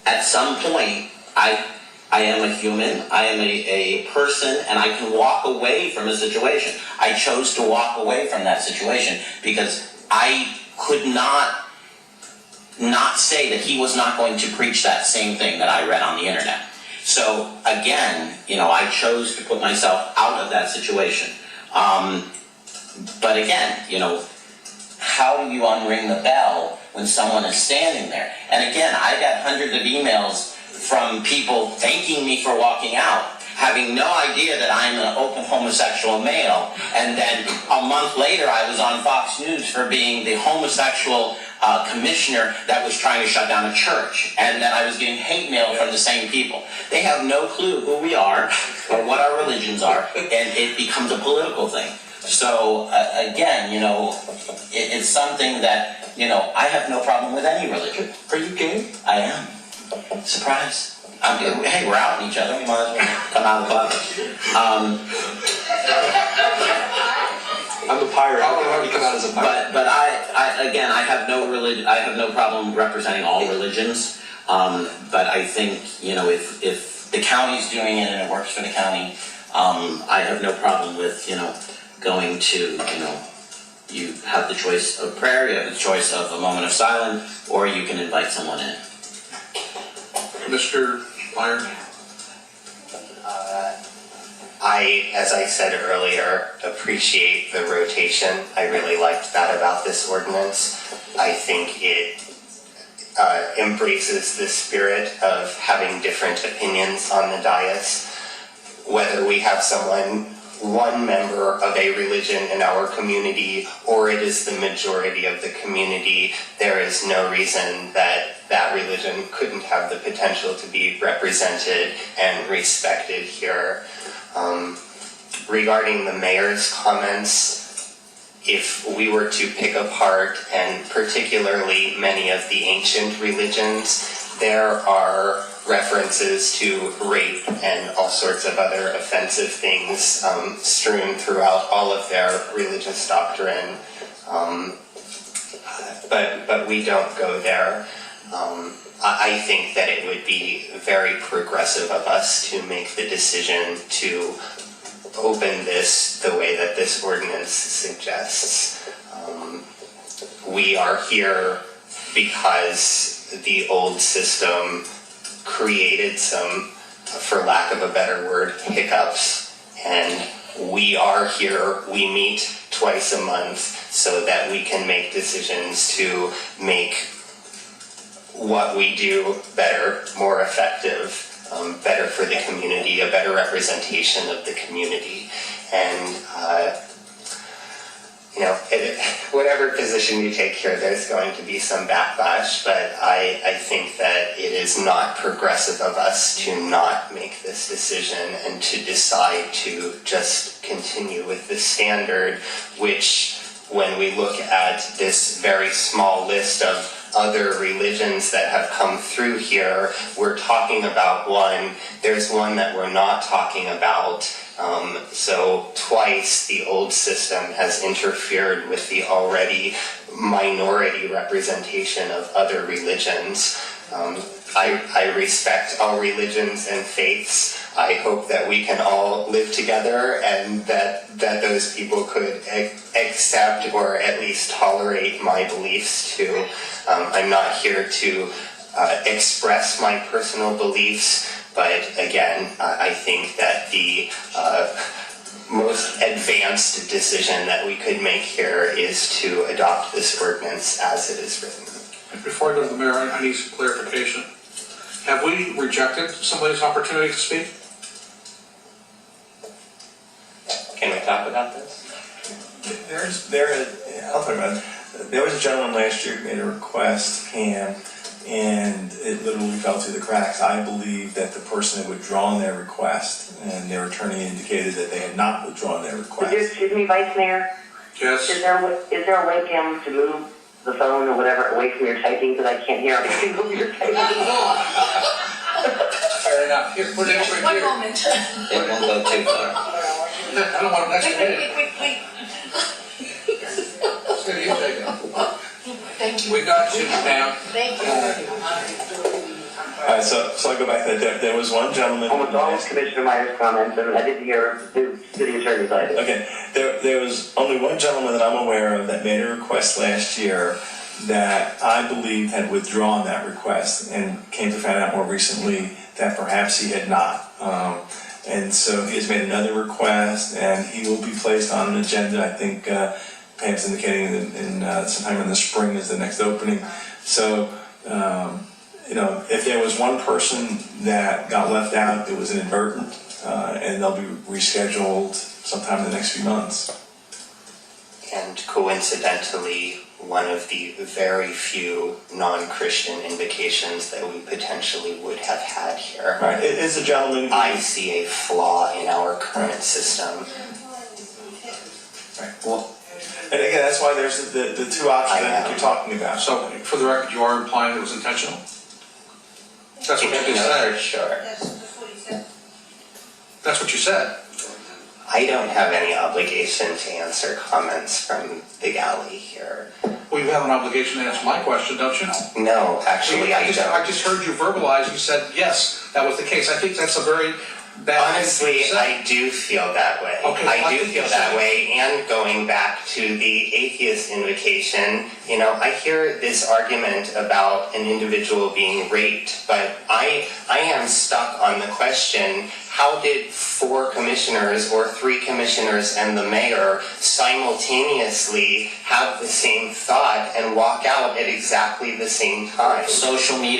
at some point, I am a human, I am a person, and I can walk away from a situation. I chose to walk away from that situation because I could not say that he was not going to preach that same thing that I read on the internet. So again, I chose to put myself out of that situation. But again, how do you unring the bell when someone is standing there? And again, I got hundreds of emails from people thanking me for walking out, having no idea that I'm an open homosexual male. And then a month later, I was on Fox News for being the homosexual commissioner that was trying to shut down a church. And then I was getting hate mail from the same people. They have no clue who we are or what our religions are, and it becomes a political thing. So again, it's something that, I have no problem with any religion. Are you gay? I am. Surprise. Hey, we're outing each other. We might as well come out of the closet. I'm a pirate. I can already come out as a pirate. But I have no religion. I have no problem representing all religions. But I think, if the county's doing it and it works for the county, I have no problem with, going to, you have the choice of prayer, you have the choice of a moment of silence, or you can invite someone in. Mr. Meyer? As I said earlier, appreciate the rotation. I really liked that about this ordinance. I think it embraces the spirit of having different opinions on the dais. Whether we have one member of a religion in our community, or it is the majority of the community, there is no reason that that religion couldn't have the potential to be represented and respected here. Regarding the mayor's comments, if we were to pick apart, and particularly many of the ancient religions, there are references to rape and all sorts of other offensive things strewn throughout all of their religious doctrine. But we don't go there. I think that it would be very progressive of us to make the decision to open this the way that this ordinance suggests. We are here because the old system created some, for lack of a better word, hiccups, and we are here, we meet twice a month so that we can make decisions to make what we do better, more effective, better for the community, a better representation of the community. And whatever position you take here, there's going to be some backlash, but I think that it is not progressive of us to not make this decision and to decide to just continue with the standard, which, when we look at this very small list of other religions that have come through here, we're talking about one. There's one that we're not talking about. So twice the old system has interfered with the already minority representation of other religions. I respect all religions and faiths. I hope that we can all live together and that those people could accept or at least tolerate my beliefs too. I'm not here to express my personal beliefs, but again, I think that the most advanced decision that we could make here is to adopt this ordinance as it is written. Before I go to the mayor, I need some clarification. Have we rejected somebody's opportunity to speak? Can we talk about this? I'll talk about it. There was a gentleman last year who made a request, Pam, and it literally fell through the cracks. I believe that the person had withdrawn their request, and their attorney indicated that they had not withdrawn their request. Excuse me, Vice Mayor? Yes. Is there a way, Pam, to move the phone or whatever away from your typing, because I can't hear everything that you're typing? Fair enough. Here, put it right One here. moment. It won't go too far. I don't want to next minute. Wait. Steady, you take it. Thank you. We got you, Pam. Thank you. right, so I go back to that. There was one gentleman. Almost all of Commissioner Meyer's comments, and I didn't hear the city attorney's either. Okay, there was only one gentleman that I'm aware of that made a request last year that I believe had withdrawn that request and came to find out more recently that perhaps he had not. And so he has made another request, and he will be placed on an agenda. I think Pam's indicating in sometime in the spring is the next opening. So, if there was one person that got left out, it was inadvertent, and they'll be rescheduled sometime in the next few months. And coincidentally, one of the very few non-Christian invocations that we potentially would have had here. Right, it is a gentleman. I see a flaw in our current system. Right. Well, and again, that's why there's the two options that you're talking about. So, for the record, you are implying it was intentional? That's what you just No, for said. sure. That's what you said. I don't have any obligation to answer comments from the galley here. Well, you have an obligation to answer my question, don't you? No, actually, I don't. I just heard you verbalize, you said, yes, that was the case. I think that's a very bad Honestly, thing to say. I do feel that way. Okay, I do think feel you that said- way, and going back to the atheist invocation, I hear this argument about an individual being raped, but I am stuck on the question, how did 4 commissioners or 3 commissioners and the mayor simultaneously have the same thought and walk out at exactly the same time? Social media.